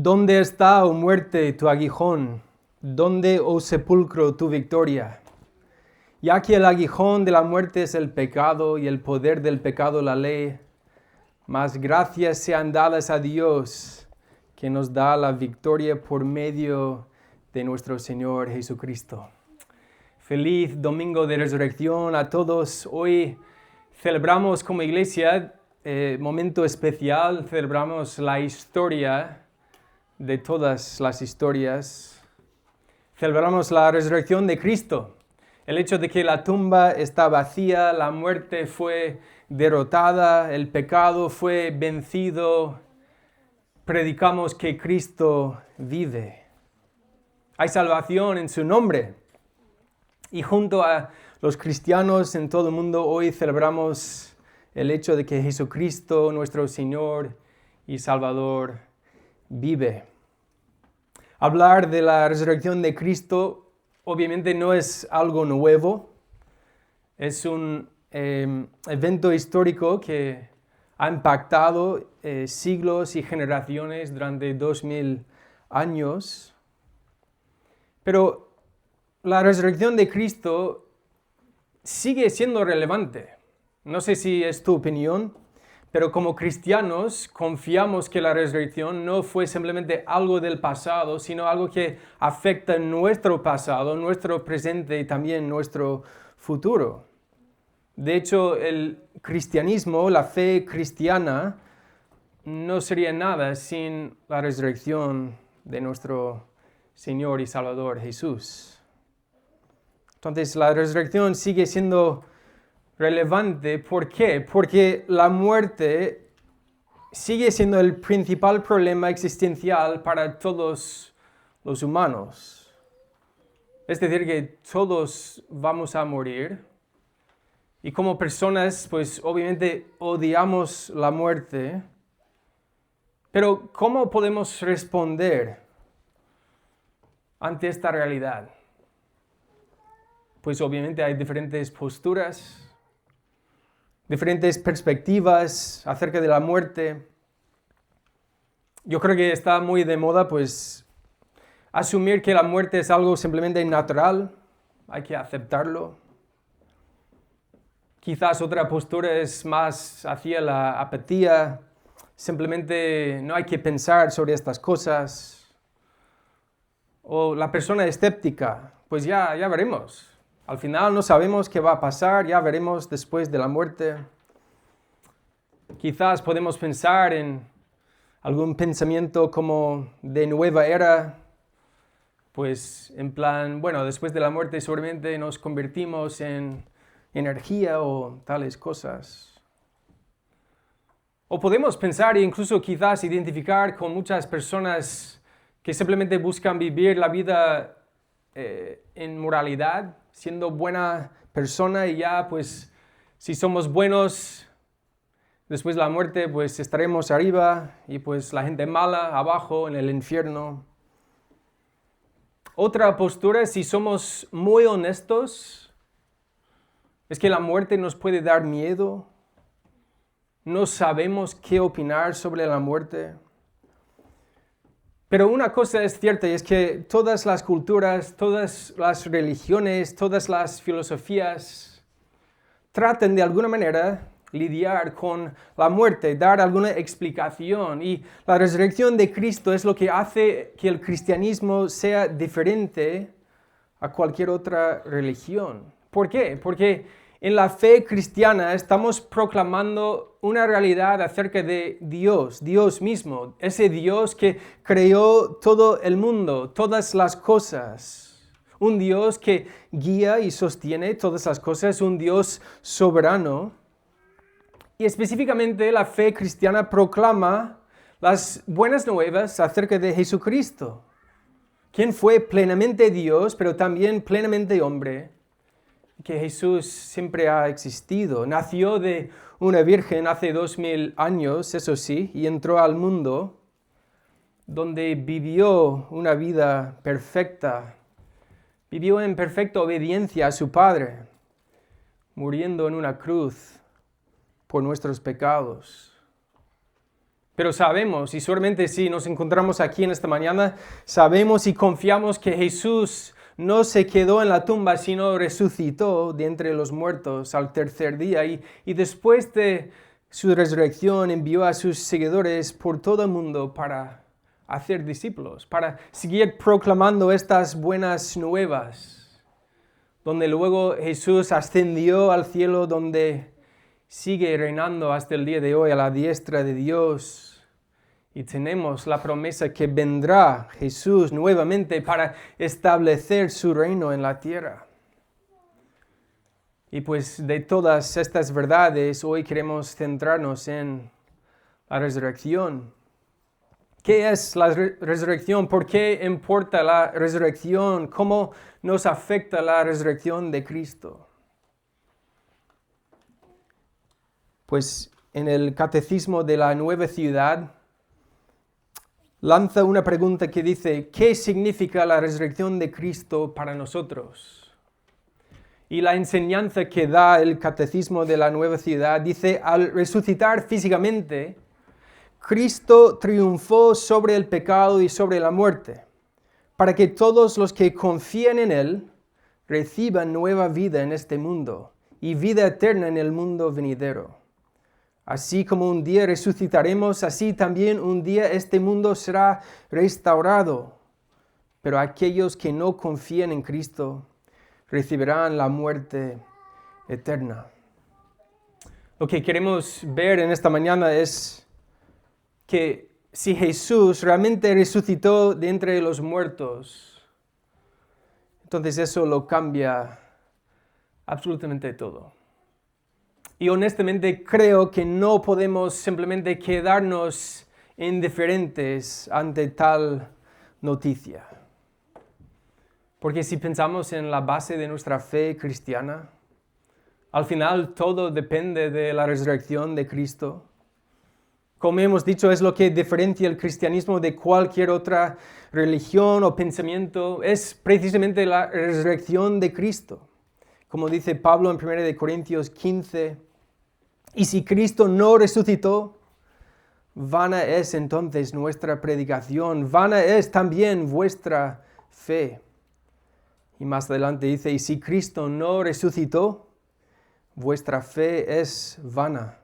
¿Dónde está, oh muerte, tu aguijón? ¿Dónde, oh sepulcro, tu victoria? Ya que el aguijón de la muerte es el pecado y el poder del pecado la ley, mas gracias sean dadas a Dios que nos da la victoria por medio de nuestro Señor Jesucristo. Feliz Domingo de Resurrección a todos. Hoy celebramos como iglesia momento especial, celebramos la historia de todas las historias. Celebramos la resurrección de Cristo, el hecho de que la tumba está vacía, la muerte fue derrotada, el pecado fue vencido. Predicamos que Cristo vive. Hay salvación en su nombre. Y junto a los cristianos en todo el mundo hoy celebramos el hecho de que Jesucristo, nuestro Señor y Salvador, vive. Hablar de la resurrección de Cristo obviamente no es algo nuevo. Es un evento histórico que ha impactado siglos y generaciones durante 2000 años. Pero la resurrección de Cristo sigue siendo relevante. No sé si es tu opinión, pero como cristianos confiamos que la resurrección no fue simplemente algo del pasado, sino algo que afecta nuestro pasado, nuestro presente y también nuestro futuro. De hecho, el cristianismo, la fe cristiana, no sería nada sin la resurrección de nuestro Señor y Salvador Jesús. Entonces, la resurrección sigue siendo relevante. ¿Por qué? Porque la muerte sigue siendo el principal problema existencial para todos los humanos. Es decir, que todos vamos a morir. Y como personas, pues obviamente odiamos la muerte. Pero ¿cómo podemos responder ante esta realidad? Pues obviamente hay diferentes posturas, diferentes perspectivas acerca de la muerte. Yo creo que está muy de moda, pues, asumir que la muerte es algo simplemente natural, hay que aceptarlo. Quizás otra postura es más hacia la apatía, simplemente no hay que pensar sobre estas cosas. O la persona escéptica, pues ya veremos. Al final no sabemos qué va a pasar, ya veremos después de la muerte. Quizás podemos pensar en algún pensamiento como de nueva era, pues en plan, bueno, después de la muerte seguramente nos convertimos en energía o tales cosas. O podemos pensar e incluso quizás identificar con muchas personas que simplemente buscan vivir la vida en moralidad, siendo buena persona y ya pues si somos buenos, después de la muerte pues estaremos arriba y pues la gente mala abajo en el infierno. Otra postura, si somos muy honestos, es que la muerte nos puede dar miedo. No sabemos qué opinar sobre la muerte. Pero una cosa es cierta y es que todas las culturas, todas las religiones, todas las filosofías tratan de alguna manera lidiar con la muerte, dar alguna explicación. Y la resurrección de Cristo es lo que hace que el cristianismo sea diferente a cualquier otra religión. ¿Por qué? Porque en la fe cristiana estamos proclamando una realidad acerca de Dios, Dios mismo, ese Dios que creó todo el mundo, todas las cosas. Un Dios que guía y sostiene todas las cosas, un Dios soberano. Y específicamente la fe cristiana proclama las buenas nuevas acerca de Jesucristo, quien fue plenamente Dios, pero también plenamente hombre, que Jesús siempre ha existido. Nació de una virgen hace 2000 años, eso sí, y entró al mundo donde vivió una vida perfecta. Vivió en perfecta obediencia a su Padre, muriendo en una cruz por nuestros pecados. Pero sabemos, y seguramente si nos encontramos aquí en esta mañana, sabemos y confiamos que Jesús no se quedó en la tumba, sino resucitó de entre los muertos al tercer día. Y después de su resurrección envió a sus seguidores por todo el mundo para hacer discípulos, para seguir proclamando estas buenas nuevas, donde luego Jesús ascendió al cielo, donde sigue reinando hasta el día de hoy a la diestra de Dios. Y tenemos la promesa que vendrá Jesús nuevamente para establecer su reino en la tierra. Y pues de todas estas verdades hoy queremos centrarnos en la resurrección. ¿Qué es la resurrección? ¿Por qué importa la resurrección? ¿Cómo nos afecta la resurrección de Cristo? Pues en el Catecismo de la Nueva Ciudad lanza una pregunta que dice, ¿qué significa la resurrección de Cristo para nosotros? Y la enseñanza que da el Catecismo de la Nueva Ciudad dice, al resucitar físicamente, Cristo triunfó sobre el pecado y sobre la muerte, para que todos los que confían en Él reciban nueva vida en este mundo y vida eterna en el mundo venidero. Así como un día resucitaremos, así también un día este mundo será restaurado. Pero aquellos que no confían en Cristo recibirán la muerte eterna. Lo que queremos ver en esta mañana es que si Jesús realmente resucitó de entre los muertos, entonces eso lo cambia absolutamente todo. Y honestamente creo que no podemos simplemente quedarnos indiferentes ante tal noticia. Porque si pensamos en la base de nuestra fe cristiana, al final todo depende de la resurrección de Cristo. Como hemos dicho, es lo que diferencia el cristianismo de cualquier otra religión o pensamiento, es precisamente la resurrección de Cristo. Como dice Pablo en 1 Corintios 15, y si Cristo no resucitó, vana es entonces nuestra predicación, vana es también vuestra fe. Y más adelante dice, y si Cristo no resucitó, vuestra fe es vana,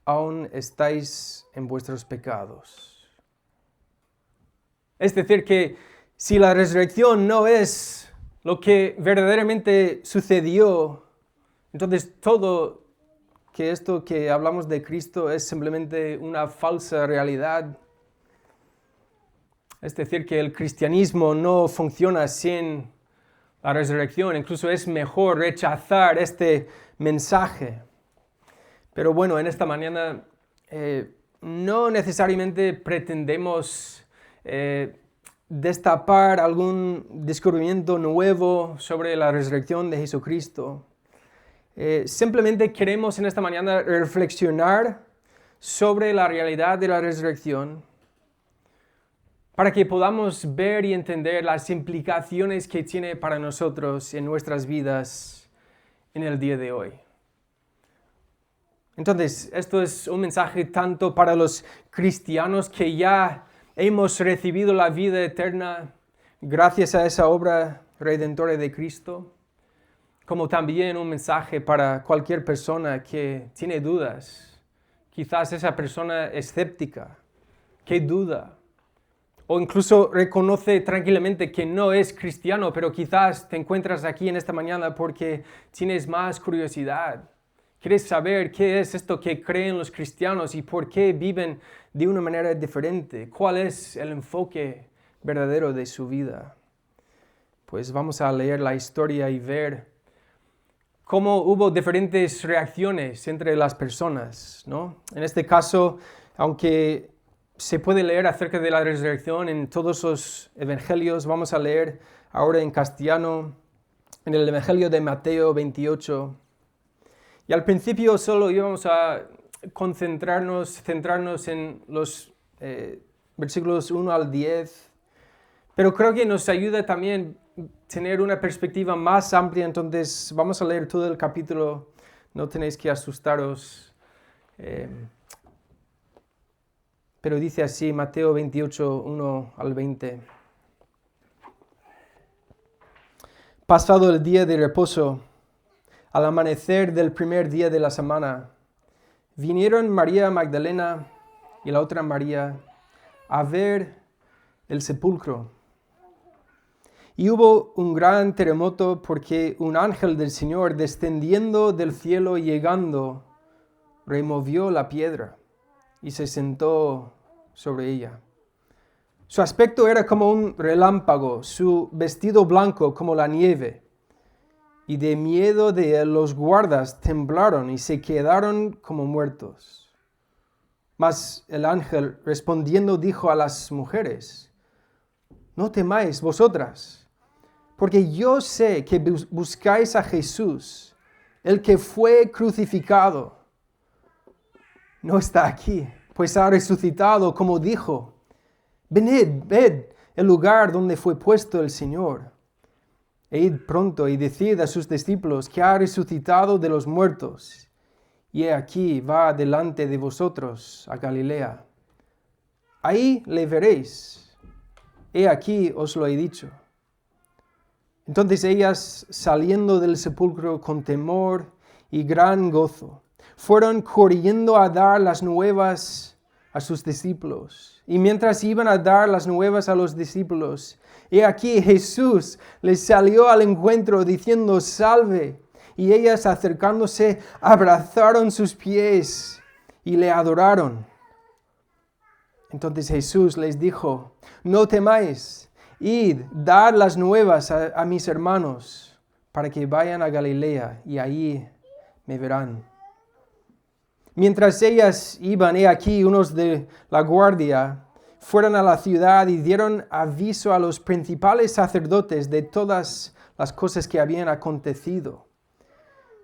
aún estáis en vuestros pecados. Es decir, que si la resurrección no es lo que verdaderamente sucedió, entonces todo que esto que hablamos de Cristo es simplemente una falsa realidad. Es decir, que el cristianismo no funciona sin la resurrección. Incluso es mejor rechazar este mensaje. Pero bueno, en esta mañana no necesariamente pretendemos destapar algún descubrimiento nuevo sobre la resurrección de Jesucristo. Simplemente queremos en esta mañana reflexionar sobre la realidad de la resurrección para que podamos ver y entender las implicaciones que tiene para nosotros en nuestras vidas en el día de hoy. Entonces, esto es un mensaje tanto para los cristianos que ya hemos recibido la vida eterna gracias a esa obra redentora de Cristo, como también un mensaje para cualquier persona que tiene dudas. Quizás esa persona escéptica, que duda, o incluso reconoce tranquilamente que no es cristiano, pero quizás te encuentras aquí en esta mañana porque tienes más curiosidad. Quieres saber qué es esto que creen los cristianos y por qué viven de una manera diferente. ¿Cuál es el enfoque verdadero de su vida? Pues vamos a leer la historia y ver cómo hubo diferentes reacciones entre las personas, ¿no? En este caso, aunque se puede leer acerca de la resurrección en todos los evangelios, vamos a leer ahora en castellano, en el evangelio de Mateo 28. Y al principio solo íbamos a centrarnos en los versículos 1 al 10, pero creo que nos ayuda también tener una perspectiva más amplia, entonces vamos a leer todo el capítulo, no tenéis que asustaros. pero dice así, Mateo 28, 1 al 20. Pasado el día de reposo, al amanecer del primer día de la semana, vinieron María Magdalena y la otra María a ver el sepulcro. Y hubo un gran terremoto porque un ángel del Señor descendiendo del cielo y llegando, removió la piedra y se sentó sobre ella. Su aspecto era como un relámpago, su vestido blanco como la nieve. Y de miedo de él los guardas temblaron y se quedaron como muertos. Mas el ángel respondiendo dijo a las mujeres, no temáis vosotras, porque yo sé que buscáis a Jesús, el que fue crucificado. No está aquí, pues ha resucitado como dijo. Venid, ved el lugar donde fue puesto el Señor. E id pronto y decid a sus discípulos que ha resucitado de los muertos. Y he aquí va delante de vosotros a Galilea. Ahí le veréis. He aquí os lo he dicho. Entonces ellas, saliendo del sepulcro con temor y gran gozo, fueron corriendo a dar las nuevas a sus discípulos. Y mientras iban a dar las nuevas a los discípulos, he aquí Jesús les salió al encuentro diciendo, salve. Y ellas acercándose abrazaron sus pies y le adoraron. Entonces Jesús les dijo, no temáis, id, dad las nuevas a mis hermanos, para que vayan a Galilea y allí me verán. Mientras ellas iban, he aquí unos de la guardia fueron a la ciudad y dieron aviso a los principales sacerdotes de todas las cosas que habían acontecido.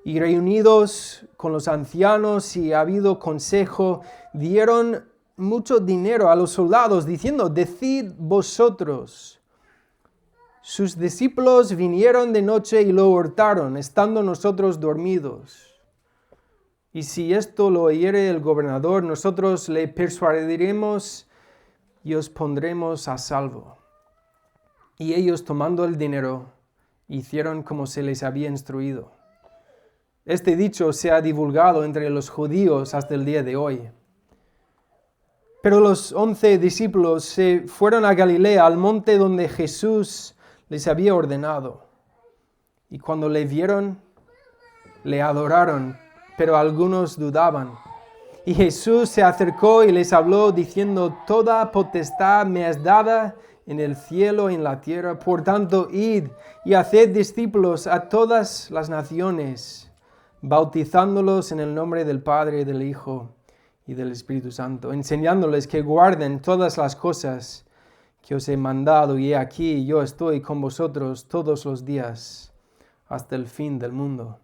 Y reunidos con los ancianos y habido consejo, dieron mucho dinero a los soldados, diciendo, decid vosotros, sus discípulos vinieron de noche y lo hurtaron, estando nosotros dormidos. Y si esto lo oyere el gobernador, nosotros le persuadiremos y os pondremos a salvo. Y ellos, tomando el dinero, hicieron como se les había instruido. Este dicho se ha divulgado entre los judíos hasta el día de hoy. Pero los 11 discípulos se fueron a Galilea, al monte donde Jesús les había ordenado. Y cuando le vieron, le adoraron, pero algunos dudaban. Y Jesús se acercó y les habló diciendo, toda potestad me es dada en el cielo y en la tierra. Por tanto, id y haced discípulos a todas las naciones, bautizándolos en el nombre del Padre, del Hijo y del Espíritu Santo, enseñándoles que guarden todas las cosas que os he mandado. Y he aquí, yo estoy con vosotros todos los días hasta el fin del mundo.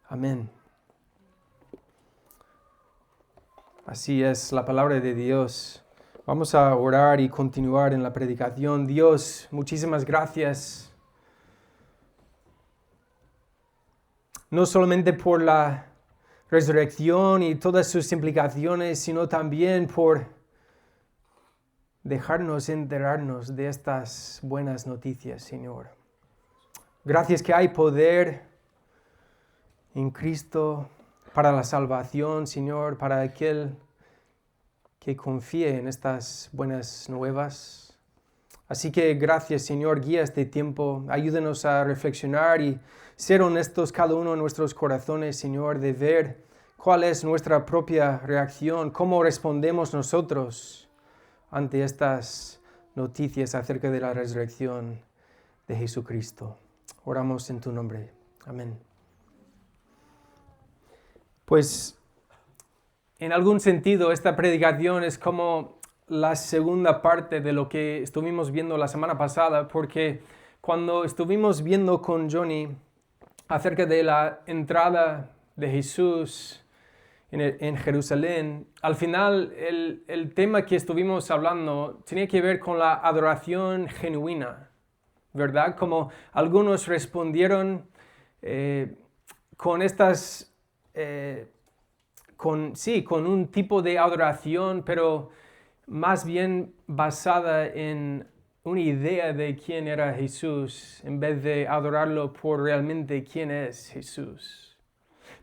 Amén. Así es la palabra de Dios. Vamos a orar y continuar en la predicación. Dios, muchísimas gracias. No solamente por la resurrección y todas sus implicaciones, sino también por dejarnos enterarnos de estas buenas noticias, Señor. Gracias que hay poder en Cristo para la salvación, Señor, para aquel que confíe en estas buenas nuevas. Así que gracias, Señor, guía este tiempo, ayúdenos a reflexionar y ser honestos cada uno en nuestros corazones, Señor, de ver cuál es nuestra propia reacción, cómo respondemos nosotros ante estas noticias acerca de la resurrección de Jesucristo. Oramos en tu nombre. Amén. Pues, en algún sentido, esta predicación es como la segunda parte de lo que estuvimos viendo la semana pasada, porque cuando estuvimos viendo con Johnny acerca de la entrada de Jesús en Jerusalén, al final el tema que estuvimos hablando tenía que ver con la adoración genuina, ¿verdad? Como algunos respondieron con estas... con un tipo de adoración, pero más bien basada en una idea de quién era Jesús, en vez de adorarlo por realmente quién es Jesús.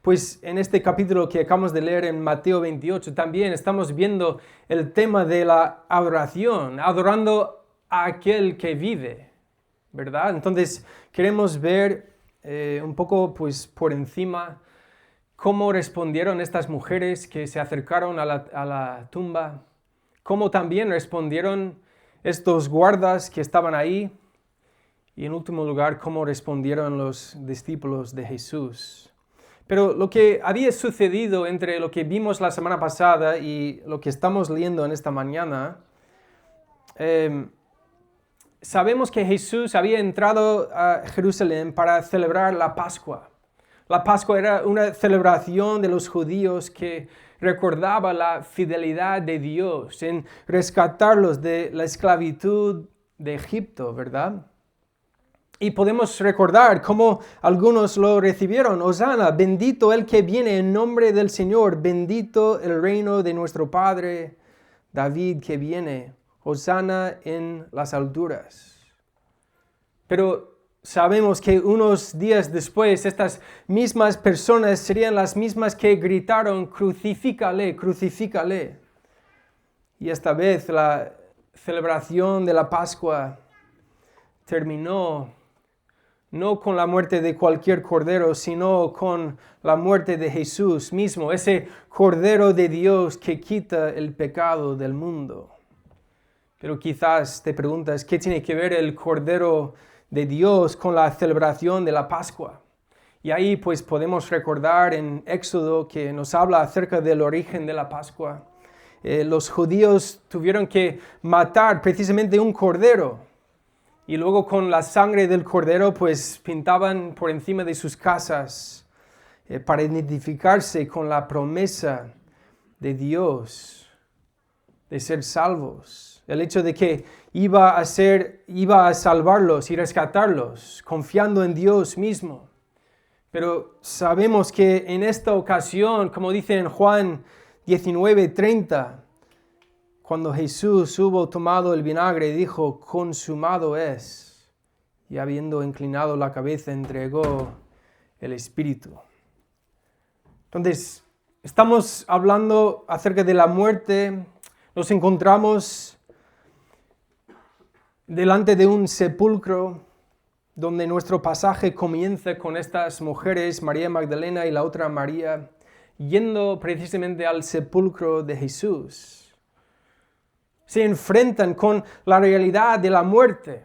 Pues en este capítulo que acabamos de leer en Mateo 28 también estamos viendo el tema de la adoración, adorando a aquel que vive, ¿verdad? Entonces queremos ver un poco pues por encima cómo respondieron estas mujeres que se acercaron a la tumba, cómo también respondieron estos guardas que estaban ahí y en último lugar cómo respondieron los discípulos de Jesús. Pero lo que había sucedido entre lo que vimos la semana pasada y lo que estamos leyendo en esta mañana, sabemos que Jesús había entrado a Jerusalén para celebrar la Pascua. La Pascua era una celebración de los judíos que recordaba la fidelidad de Dios en rescatarlos de la esclavitud de Egipto, ¿verdad? Y podemos recordar cómo algunos lo recibieron. Hosana, bendito el que viene en nombre del Señor, bendito el reino de nuestro Padre David que viene. Hosana en las alturas. Pero sabemos que unos días después estas mismas personas serían las mismas que gritaron, crucifícale, crucifícale. Y esta vez la celebración de la Pascua terminó no con la muerte de cualquier cordero, sino con la muerte de Jesús mismo, ese Cordero de Dios que quita el pecado del mundo. Pero quizás te preguntas, ¿qué tiene que ver el Cordero de Dios con la celebración de la Pascua? Y ahí pues podemos recordar en Éxodo que nos habla acerca del origen de la Pascua. Los judíos tuvieron que matar precisamente un cordero. Y luego con la sangre del cordero pues pintaban por encima de sus casas para identificarse con la promesa de Dios de ser salvos. El hecho de que iba a salvarlos y rescatarlos confiando en Dios mismo. Pero sabemos que en esta ocasión, como dice en Juan 19:30, cuando Jesús hubo tomado el vinagre, dijo, consumado es. Y habiendo inclinado la cabeza, entregó el Espíritu. Entonces, estamos hablando acerca de la muerte. Nos encontramos delante de un sepulcro donde nuestro pasaje comienza con estas mujeres, María Magdalena y la otra María, yendo precisamente al sepulcro de Jesús. Se enfrentan con la realidad de la muerte.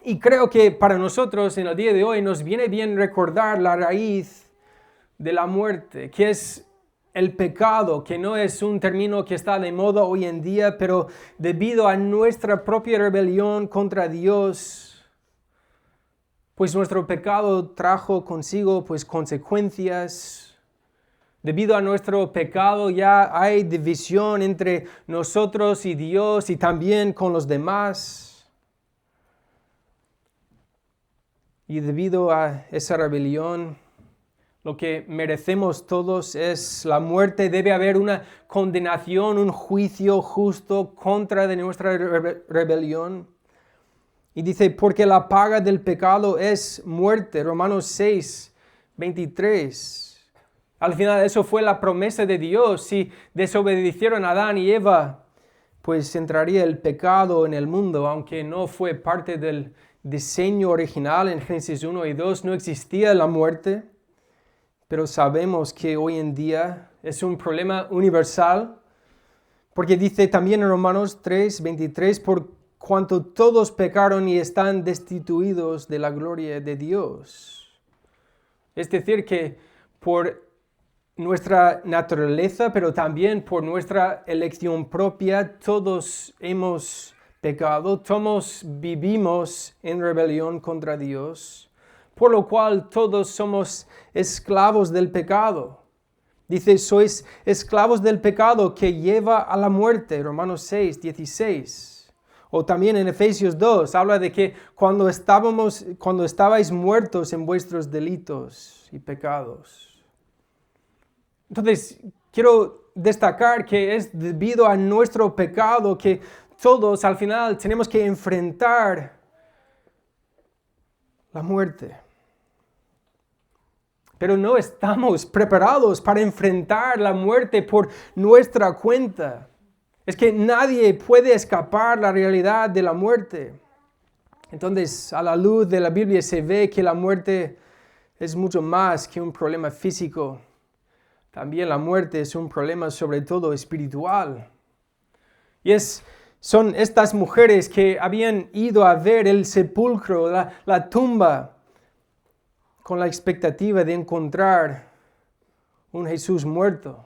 Y creo que para nosotros en el día de hoy nos viene bien recordar la raíz de la muerte, que es el pecado, que no es un término que está de moda hoy en día, pero debido a nuestra propia rebelión contra Dios, pues nuestro pecado trajo consigo pues consecuencias. Debido a nuestro pecado ya hay división entre nosotros y Dios y también con los demás. Y debido a esa rebelión, lo que merecemos todos es la muerte. Debe haber una condenación, un juicio justo contra de nuestra rebelión. Y dice, porque la paga del pecado es muerte. Romanos 6:23. Al final eso fue la promesa de Dios. Si desobedecieron a Adán y Eva, pues entraría el pecado en el mundo, aunque no fue parte del diseño original. En Génesis 1 y 2 no existía la muerte, pero sabemos que hoy en día es un problema universal, porque dice también en Romanos 3:23, por cuanto todos pecaron y están destituidos de la gloria de Dios. Es decir, que por nuestra naturaleza, pero también por nuestra elección propia, todos hemos pecado, todos vivimos en rebelión contra Dios, por lo cual todos somos esclavos del pecado. Dice, sois esclavos del pecado que lleva a la muerte, Romanos 6:16. O también en Efesios 2, habla de que cuando estabais muertos en vuestros delitos y pecados. Entonces, quiero destacar que es debido a nuestro pecado que todos al final tenemos que enfrentar la muerte. Pero no estamos preparados para enfrentar la muerte por nuestra cuenta. Es que nadie puede escapar la realidad de la muerte. Entonces, a la luz de la Biblia se ve que la muerte es mucho más que un problema físico. También la muerte es un problema sobre todo espiritual. Y son estas mujeres que habían ido a ver el sepulcro, la tumba, con la expectativa de encontrar un Jesús muerto,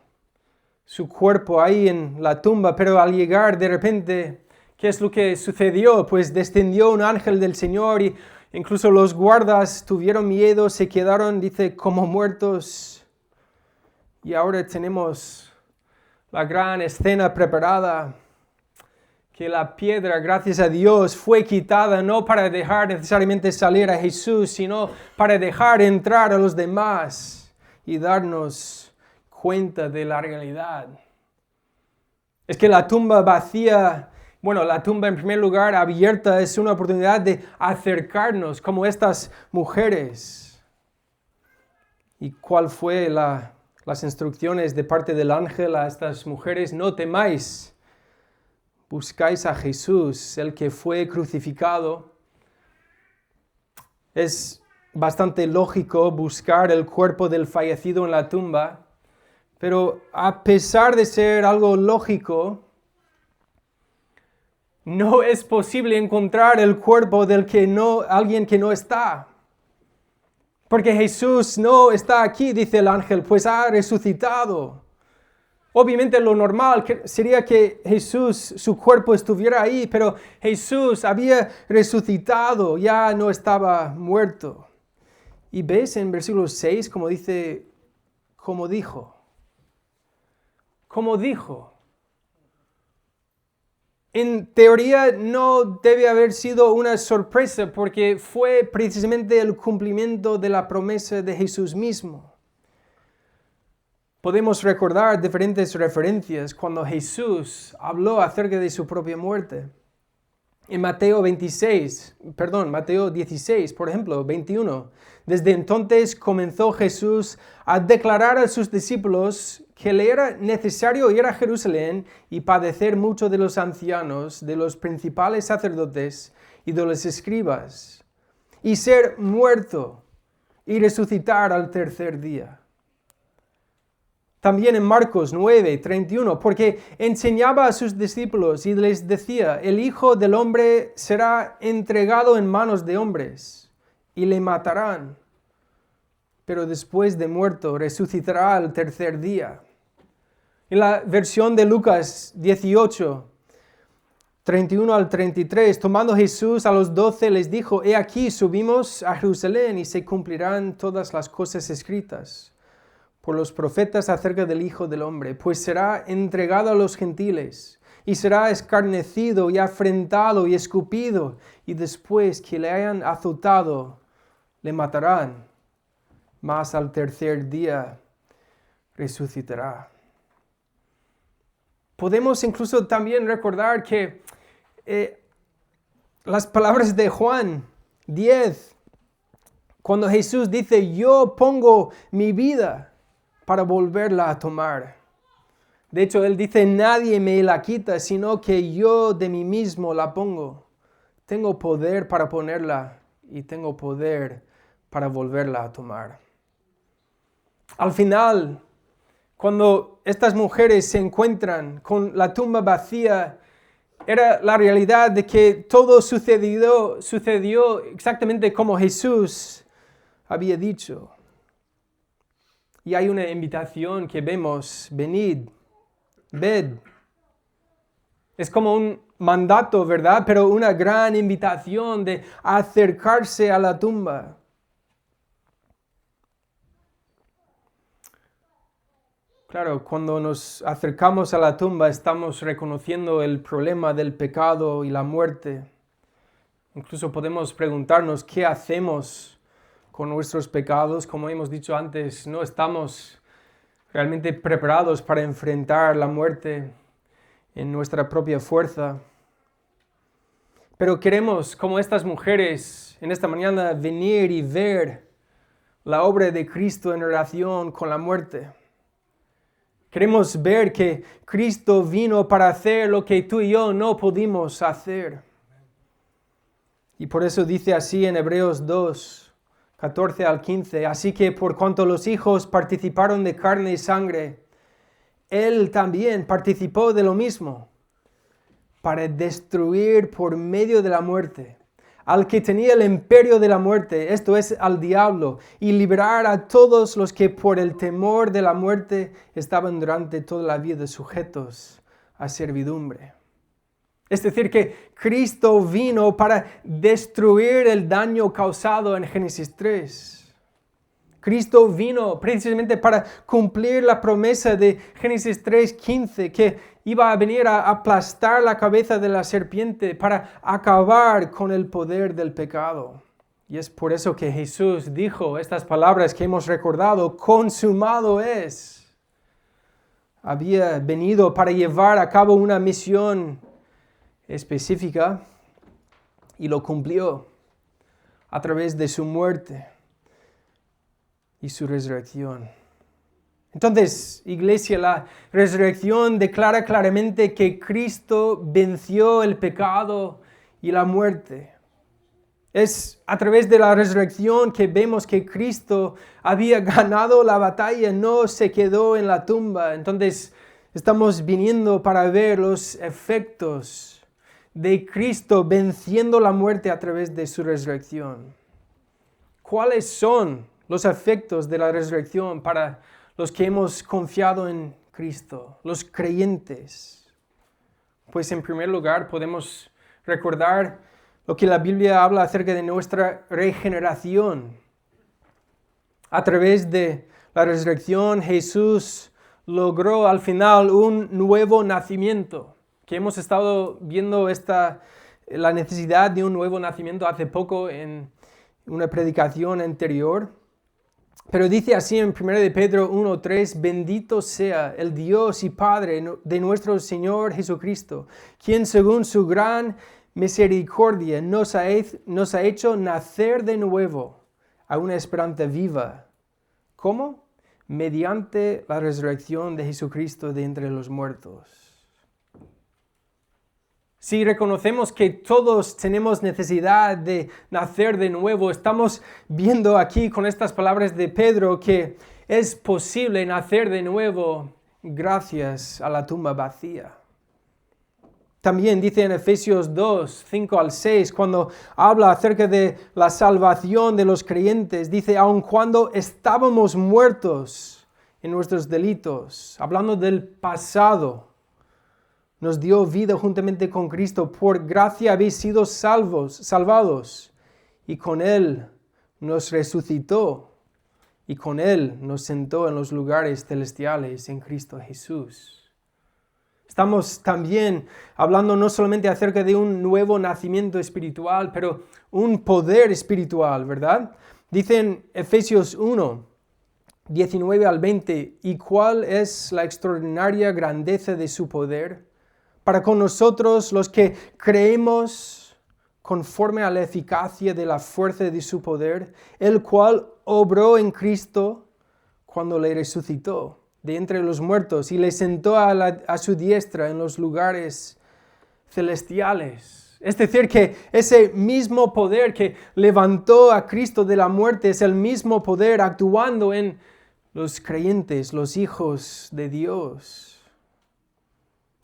su cuerpo ahí en la tumba, pero al llegar de repente, ¿qué es lo que sucedió? Pues descendió un ángel del Señor y incluso los guardas tuvieron miedo, se quedaron, dice, como muertos. Y ahora tenemos la gran escena preparada, que la piedra, gracias a Dios, fue quitada no para dejar necesariamente salir a Jesús, sino para dejar entrar a los demás y darnos cuenta de la realidad. Es que la tumba vacía, la tumba en primer lugar abierta es una oportunidad de acercarnos como estas mujeres. ¿Y cuál fue las instrucciones de parte del ángel a estas mujeres? No temáis. Buscáis a Jesús, el que fue crucificado. Es bastante lógico buscar el cuerpo del fallecido en la tumba, pero a pesar de ser algo lógico, no es posible encontrar el cuerpo de alguien que no está. Porque Jesús no está aquí, dice el ángel, pues ha resucitado. Obviamente lo normal sería que Jesús, su cuerpo estuviera ahí, pero Jesús había resucitado, ya no estaba muerto. Y ves en versículo 6 como dice, como dijo. En teoría no debe haber sido una sorpresa porque fue precisamente el cumplimiento de la promesa de Jesús mismo. Podemos recordar diferentes referencias cuando Jesús habló acerca de su propia muerte. En Mateo 16, por ejemplo, 21. Desde entonces comenzó Jesús a declarar a sus discípulos que le era necesario ir a Jerusalén y padecer mucho de los ancianos, de los principales sacerdotes y de los escribas, y ser muerto y resucitar al tercer día. También en Marcos 9, 31, porque enseñaba a sus discípulos y les decía, el Hijo del Hombre será entregado en manos de hombres y le matarán, pero después de muerto resucitará al tercer día. En la versión de Lucas 18, 31 al 33, tomando Jesús a los 12 les dijo, he aquí subimos a Jerusalén y se cumplirán todas las cosas escritas por los profetas acerca del Hijo del Hombre, pues será entregado a los gentiles, y será escarnecido y afrentado y escupido, y después que le hayan azotado, le matarán, mas al tercer día resucitará. Podemos incluso también recordar que las palabras de Juan 10, cuando Jesús dice, yo pongo mi vida para volverla a tomar. De hecho, él dice, nadie me la quita, sino que yo de mí mismo la pongo. Tengo poder para ponerla y tengo poder para volverla a tomar. Al final, cuando estas mujeres se encuentran con la tumba vacía, era la realidad de que todo sucedió exactamente como Jesús había dicho. Y hay una invitación que vemos, venid, ved. Es como un mandato, ¿verdad? Pero una gran invitación de acercarse a la tumba. Claro, cuando nos acercamos a la tumba estamos reconociendo el problema del pecado y la muerte. Incluso podemos preguntarnos qué hacemos con nuestros pecados. Como hemos dicho antes, no estamos realmente preparados para enfrentar la muerte en nuestra propia fuerza. Pero queremos, como estas mujeres, en esta mañana venir y ver la obra de Cristo en relación con la muerte. Queremos ver que Cristo vino para hacer lo que tú y yo no pudimos hacer. Y por eso dice así en Hebreos 2, 14 al 15, así que por cuanto los hijos participaron de carne y sangre, Él también participó de lo mismo, para destruir por medio de la muerte al que tenía el imperio de la muerte, esto es, al diablo, y liberar a todos los que por el temor de la muerte estaban durante toda la vida sujetos a servidumbre. Es decir, que Cristo vino para destruir el daño causado en Génesis 3. Cristo vino precisamente para cumplir la promesa de Génesis 3:15, que iba a venir a aplastar la cabeza de la serpiente para acabar con el poder del pecado. Y es por eso que Jesús dijo estas palabras que hemos recordado: consumado es. Había venido para llevar a cabo una misión específica y lo cumplió a través de su muerte y su resurrección. Entonces, iglesia, la resurrección declara claramente que Cristo venció el pecado y la muerte. Es a través de la resurrección que vemos que Cristo había ganado la batalla, no se quedó en la tumba. Entonces, estamos viniendo para ver los efectos de Cristo venciendo la muerte a través de su resurrección. ¿Cuáles son los efectos de la resurrección para los que hemos confiado en Cristo, los creyentes? Pues en primer lugar podemos recordar lo que la Biblia habla acerca de nuestra regeneración. A través de la resurrección, Jesús logró al final un nuevo nacimiento, que hemos estado viendo la necesidad de un nuevo nacimiento hace poco en una predicación anterior. Pero dice así en 1 de Pedro 1:3, bendito sea el Dios y Padre de nuestro Señor Jesucristo, quien según su gran misericordia nos ha hecho nacer de nuevo a una esperanza viva. ¿Cómo? Mediante la resurrección de Jesucristo de entre los muertos. Si reconocemos que todos tenemos necesidad de nacer de nuevo, estamos viendo aquí con estas palabras de Pedro que es posible nacer de nuevo gracias a la tumba vacía. También dice en Efesios 2, 5 al 6, cuando habla acerca de la salvación de los creyentes, dice, aun cuando estábamos muertos en nuestros delitos, hablando del pasado, nos dio vida juntamente con Cristo. Por gracia habéis sido salvados. Y con Él nos resucitó. Y con Él nos sentó en los lugares celestiales en Cristo Jesús. Estamos también hablando no solamente acerca de un nuevo nacimiento espiritual, pero un poder espiritual, ¿verdad? Dice en Efesios 1, 19 al 20, ¿y cuál es la extraordinaria grandeza de su poder para con nosotros los que creemos conforme a la eficacia de la fuerza de su poder, el cual obró en Cristo cuando le resucitó de entre los muertos y le sentó a su diestra en los lugares celestiales? Es decir, que ese mismo poder que levantó a Cristo de la muerte es el mismo poder actuando en los creyentes, los hijos de Dios.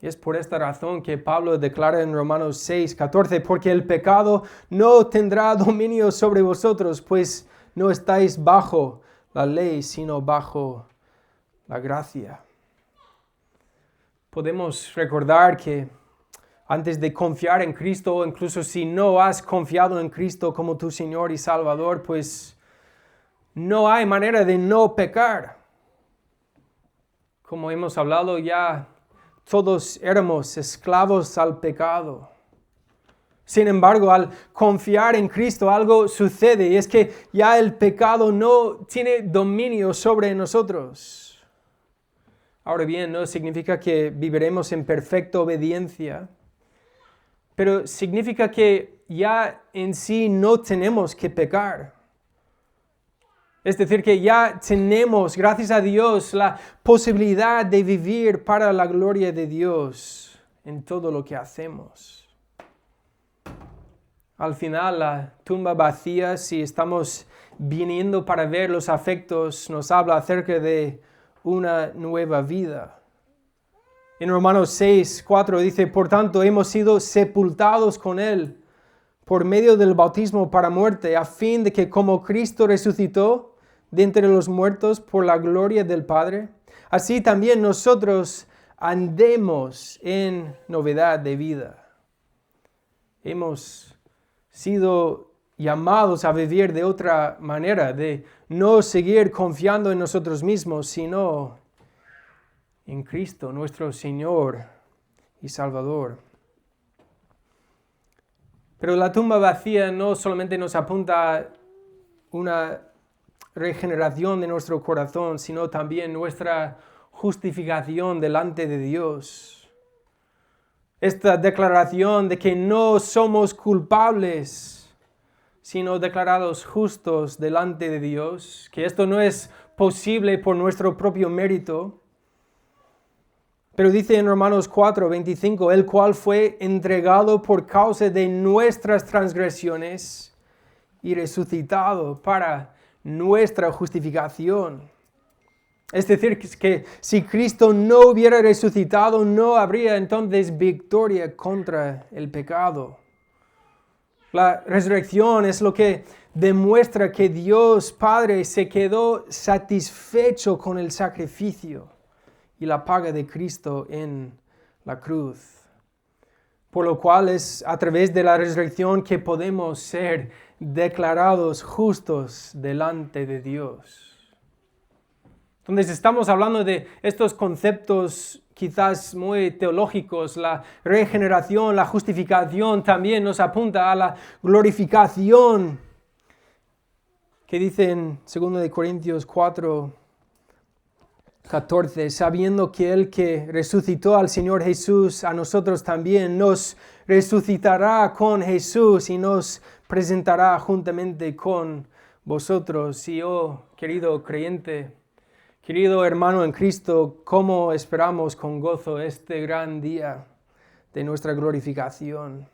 Y es por esta razón que Pablo declara en Romanos 6, 14, porque el pecado no tendrá dominio sobre vosotros, pues no estáis bajo la ley, sino bajo la gracia. Podemos recordar que antes de confiar en Cristo, o incluso si no has confiado en Cristo como tu Señor y Salvador, pues no hay manera de no pecar. Como hemos hablado ya, todos éramos esclavos al pecado. Sin embargo, al confiar en Cristo, algo sucede, y es que ya el pecado no tiene dominio sobre nosotros. Ahora bien, no significa que viviremos en perfecta obediencia, pero significa que ya en sí no tenemos que pecar. Es decir, que ya tenemos, gracias a Dios, la posibilidad de vivir para la gloria de Dios en todo lo que hacemos. Al final, la tumba vacía, si estamos viniendo para ver los afectos, nos habla acerca de una nueva vida. En Romanos 6, 4 dice, por tanto, hemos sido sepultados con Él por medio del bautismo para muerte, a fin de que como Cristo resucitó de entre los muertos por la gloria del Padre, así también nosotros andemos en novedad de vida. Hemos sido llamados a vivir de otra manera, de no seguir confiando en nosotros mismos, sino en Cristo, nuestro Señor y Salvador. Pero la tumba vacía no solamente nos apunta a una regeneración de nuestro corazón, sino también nuestra justificación delante de Dios. Esta declaración de que no somos culpables, sino declarados justos delante de Dios, que esto no es posible por nuestro propio mérito. Pero dice en Romanos 4, 25, el cual fue entregado por causa de nuestras transgresiones y resucitado para nuestra justificación. Es decir, que si Cristo no hubiera resucitado, no habría entonces victoria contra el pecado. La resurrección es lo que demuestra que Dios Padre se quedó satisfecho con el sacrificio y la paga de Cristo en la cruz. Por lo cual es a través de la resurrección que podemos ser declarados justos delante de Dios. Entonces estamos hablando de estos conceptos quizás muy teológicos. La regeneración, la justificación también nos apunta a la glorificación, que dice en 2 Corintios 4, 14, sabiendo que el que resucitó al Señor Jesús, a nosotros también nos resucitará con Jesús y nos presentará juntamente con vosotros. Y oh, querido creyente, querido hermano en Cristo, ¿cómo esperamos con gozo este gran día de nuestra glorificación?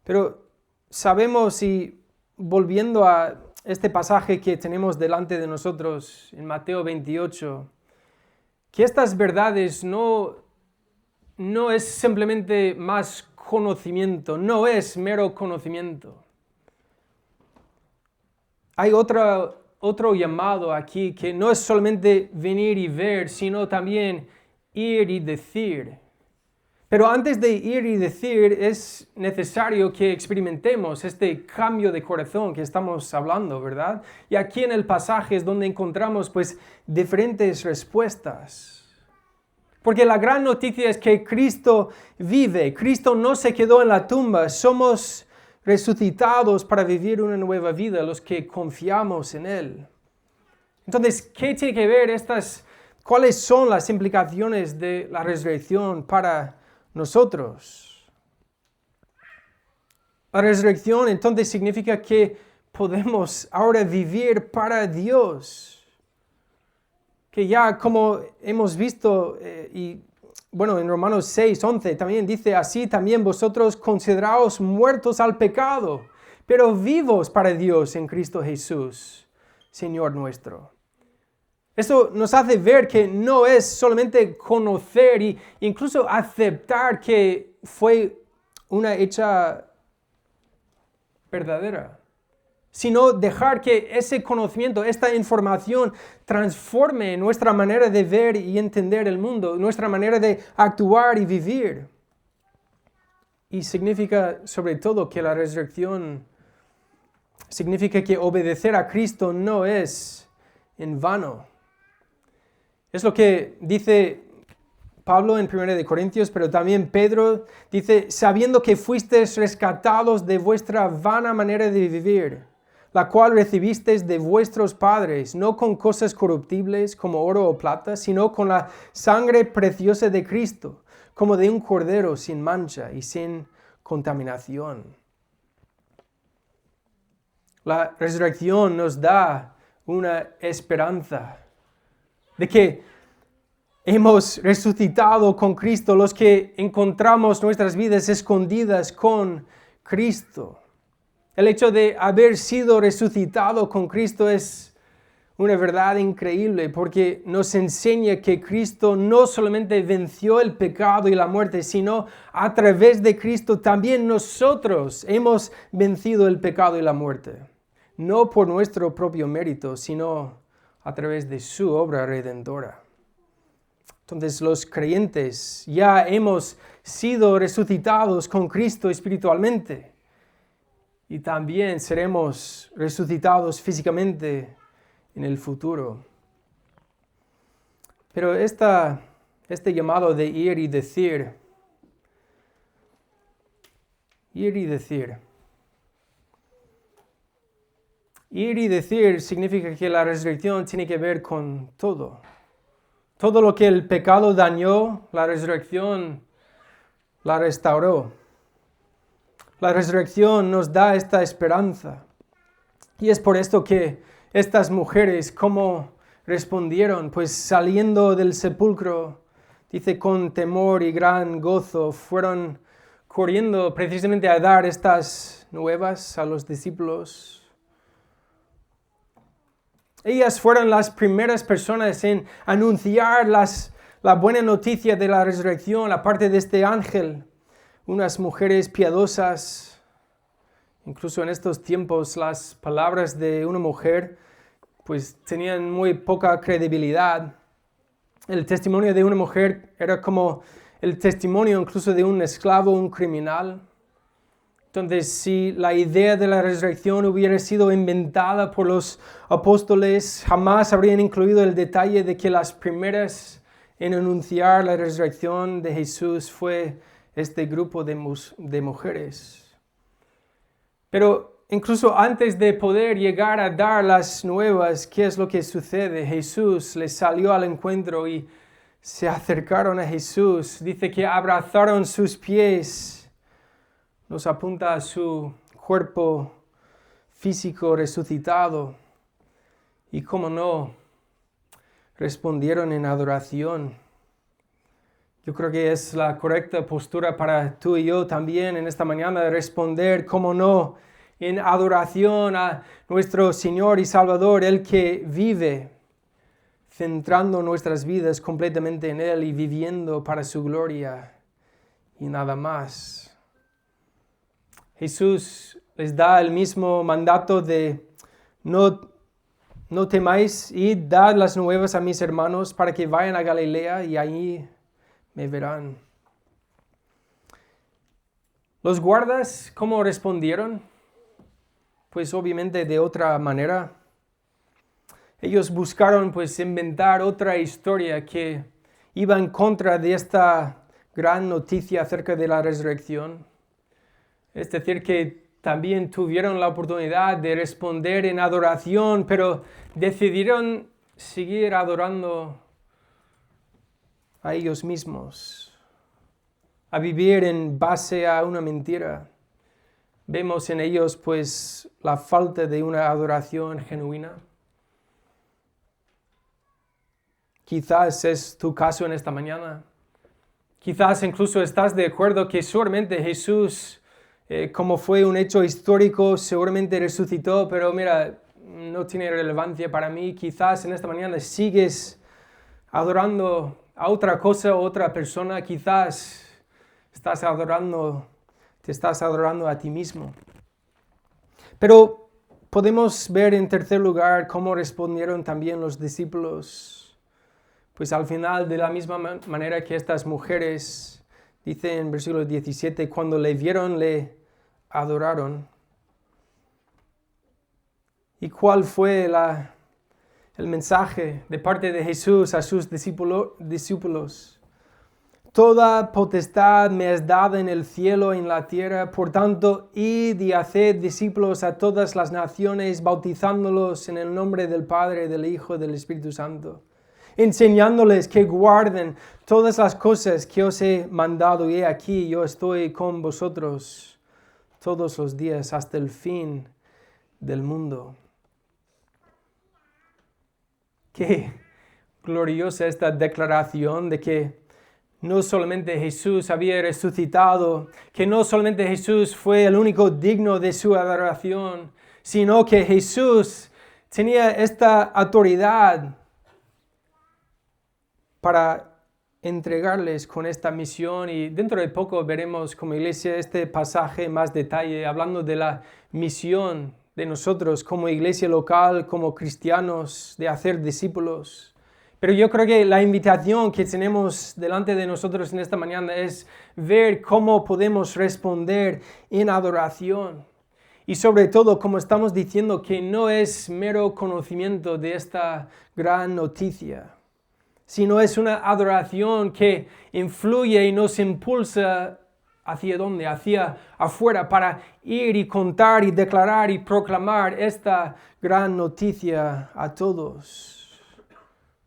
Pero sabemos, y volviendo a este pasaje que tenemos delante de nosotros en Mateo 28, que estas verdades no es simplemente más conocimiento, no es mero conocimiento. Hay otro llamado aquí que no es solamente venir y ver, sino también ir y decir. Pero antes de ir y decir, es necesario que experimentemos este cambio de corazón que estamos hablando, ¿verdad? Y aquí en el pasaje es donde encontramos pues diferentes respuestas. Porque la gran noticia es que Cristo vive, Cristo no se quedó en la tumba, somos resucitados para vivir una nueva vida, los que confiamos en Él. Entonces, ¿qué tiene que ver cuáles son las implicaciones de la resurrección para nosotros? La resurrección entonces significa que podemos ahora vivir para Dios. Que ya como hemos visto, en Romanos 6, 11 también dice, así también vosotros consideraos muertos al pecado, pero vivos para Dios en Cristo Jesús, Señor nuestro. Eso nos hace ver que no es solamente conocer e incluso aceptar que fue una hecha verdadera, sino dejar que ese conocimiento, esta información transforme nuestra manera de ver y entender el mundo, nuestra manera de actuar y vivir. Y significa sobre todo que la resurrección significa que obedecer a Cristo no es en vano. Es lo que dice Pablo en 1 Corintios, pero también Pedro dice, sabiendo que fuisteis rescatados de vuestra vana manera de vivir, la cual recibisteis de vuestros padres, no con cosas corruptibles como oro o plata, sino con la sangre preciosa de Cristo, como de un cordero sin mancha y sin contaminación. La resurrección nos da una esperanza de que hemos resucitado con Cristo, los que encontramos nuestras vidas escondidas con Cristo. El hecho de haber sido resucitado con Cristo es una verdad increíble porque nos enseña que Cristo no solamente venció el pecado y la muerte, sino a través de Cristo también nosotros hemos vencido el pecado y la muerte. No por nuestro propio mérito, sino a través de su obra redentora. Entonces los creyentes ya hemos sido resucitados con Cristo espiritualmente y también seremos resucitados físicamente en el futuro. Pero este llamado de ir y decir significa que la resurrección tiene que ver con todo. Todo lo que el pecado dañó, la resurrección la restauró. La resurrección nos da esta esperanza. Y es por esto que estas mujeres, ¿cómo respondieron? Pues saliendo del sepulcro, dice, con temor y gran gozo, fueron corriendo precisamente a dar estas nuevas a los discípulos. Ellas fueron las primeras personas en anunciar la buena noticia de la resurrección, aparte de este ángel. Unas mujeres piadosas. Incluso en estos tiempos las palabras de una mujer pues tenían muy poca credibilidad. El testimonio de una mujer era como el testimonio incluso de un esclavo, un criminal. Entonces, si la idea de la resurrección hubiera sido inventada por los apóstoles, jamás habrían incluido el detalle de que las primeras en anunciar la resurrección de Jesús fue este grupo de mujeres. Pero incluso antes de poder llegar a dar las nuevas, ¿qué es lo que sucede? Jesús les salió al encuentro y se acercaron a Jesús. Dice que abrazaron sus pies. Nos apunta a su cuerpo físico resucitado. Y cómo no, respondieron en adoración. Yo creo que es la correcta postura para tú y yo también en esta mañana de responder, cómo no, en adoración a nuestro Señor y Salvador, el que vive, centrando nuestras vidas completamente en Él y viviendo para su gloria y nada más. Jesús les da el mismo mandato de no temáis, id, dad las nuevas a mis hermanos para que vayan a Galilea y allí me verán. Los guardas, ¿cómo respondieron? Pues obviamente de otra manera. Ellos buscaron pues inventar otra historia que iba en contra de esta gran noticia acerca de la resurrección. Es decir, que también tuvieron la oportunidad de responder en adoración, pero decidieron seguir adorando a ellos mismos, a vivir en base a una mentira. Vemos en ellos pues la falta de una adoración genuina. Quizás es tu caso en esta mañana. Quizás incluso estás de acuerdo que seguramente Jesús, como fue un hecho histórico, seguramente resucitó, pero mira, no tiene relevancia para mí. Quizás en esta mañana sigues adorando a otra cosa o otra persona. Quizás te estás adorando a ti mismo. Pero podemos ver en tercer lugar cómo respondieron también los discípulos. Pues al final, de la misma manera que estas mujeres, dice en versículo 17, cuando le vieron, le adoraron. ¿Y cuál fue el mensaje de parte de Jesús a sus discípulos? Toda potestad me es dada en el cielo y en la tierra. Por tanto, id y haced discípulos a todas las naciones, bautizándolos en el nombre del Padre, del Hijo y del Espíritu Santo, enseñándoles que guarden todas las cosas que os he mandado. Y he aquí, yo estoy con vosotros todos los días hasta el fin del mundo. Qué gloriosa esta declaración de que no solamente Jesús había resucitado, que no solamente Jesús fue el único digno de su adoración, sino que Jesús tenía esta autoridad para entregarles con esta misión. Y dentro de poco veremos como iglesia este pasaje en más detalle, hablando de la misión de nosotros como iglesia local, como cristianos, de hacer discípulos. Pero yo creo que la invitación que tenemos delante de nosotros en esta mañana es ver cómo podemos responder en adoración. Y sobre todo, como estamos diciendo, que no es mero conocimiento de esta gran noticia, sino es una adoración que influye y nos impulsa ¿hacia dónde? Hacia afuera, para ir y contar y declarar y proclamar esta gran noticia a todos.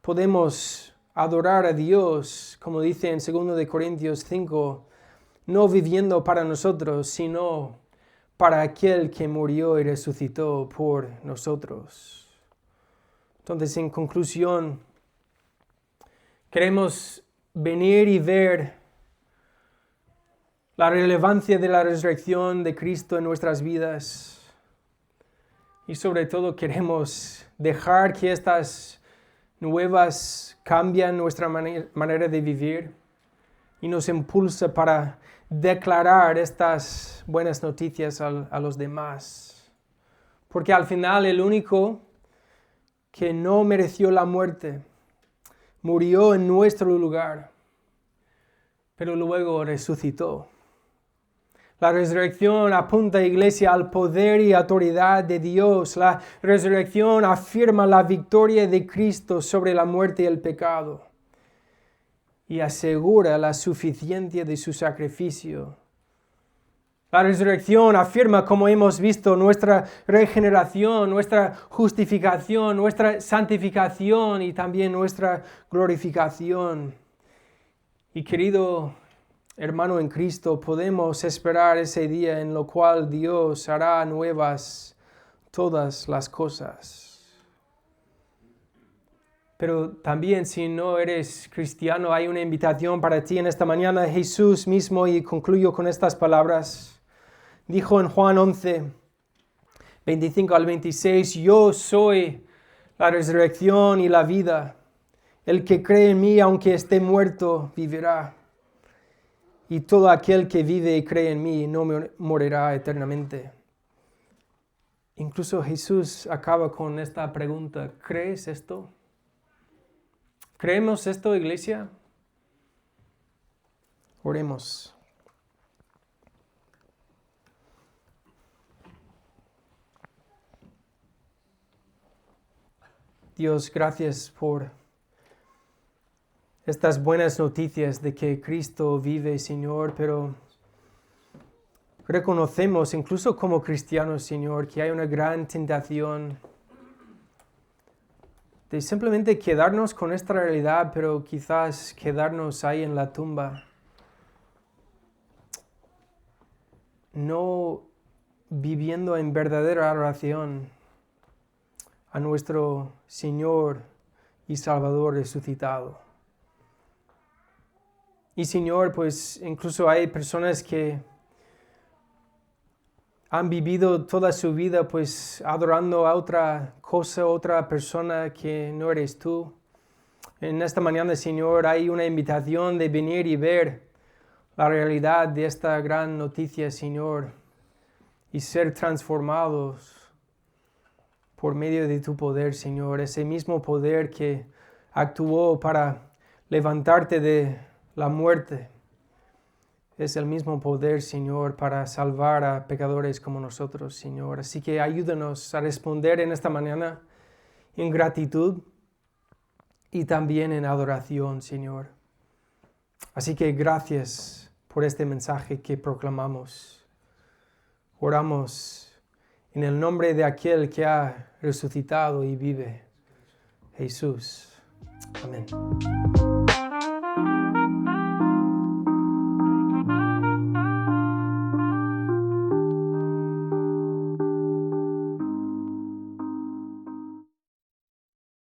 Podemos adorar a Dios, como dice en 2 de Corintios 5, no viviendo para nosotros, sino para aquel que murió y resucitó por nosotros. Entonces, en conclusión, queremos venir y ver la relevancia de la resurrección de Cristo en nuestras vidas. Y sobre todo queremos dejar que estas nuevas cambian nuestra manera de vivir y nos impulsa para declarar estas buenas noticias a los demás. Porque al final el único que no mereció la muerte murió en nuestro lugar, pero luego resucitó. La resurrección apunta, iglesia, al poder y autoridad de Dios. La resurrección afirma la victoria de Cristo sobre la muerte y el pecado y asegura la suficiencia de su sacrificio. La resurrección afirma, como hemos visto, nuestra regeneración, nuestra justificación, nuestra santificación y también nuestra glorificación. Y querido hermano en Cristo, podemos esperar ese día en lo cual Dios hará nuevas todas las cosas. Pero también si no eres cristiano, hay una invitación para ti en esta mañana. Jesús mismo, y concluyo con estas palabras, dijo en Juan 11, 25 al 26, yo soy la resurrección y la vida. El que cree en mí, aunque esté muerto, vivirá. Y todo aquel que vive y cree en mí no morirá eternamente. Incluso Jesús acaba con esta pregunta, ¿crees esto? ¿Creemos esto, iglesia? Oremos. Dios, gracias por estas buenas noticias de que Cristo vive, Señor, pero reconocemos, incluso como cristianos, Señor, que hay una gran tentación de simplemente quedarnos con esta realidad, pero quizás quedarnos ahí en la tumba, no viviendo en verdadera adoración a nuestro Señor y Salvador resucitado. Y Señor, pues incluso hay personas que han vivido toda su vida pues adorando a otra cosa, otra persona que no eres tú. En esta mañana, Señor, hay una invitación de venir y ver la realidad de esta gran noticia, Señor, y ser transformados por medio de tu poder, Señor. Ese mismo poder que actuó para levantarte de la muerte. Es el mismo poder, Señor, para salvar a pecadores como nosotros, Señor. Así que ayúdanos a responder en esta mañana en gratitud y también en adoración, Señor. Así que gracias por este mensaje que proclamamos. Oramos en el nombre de aquel que ha resucitado y vive, Jesús. Amén.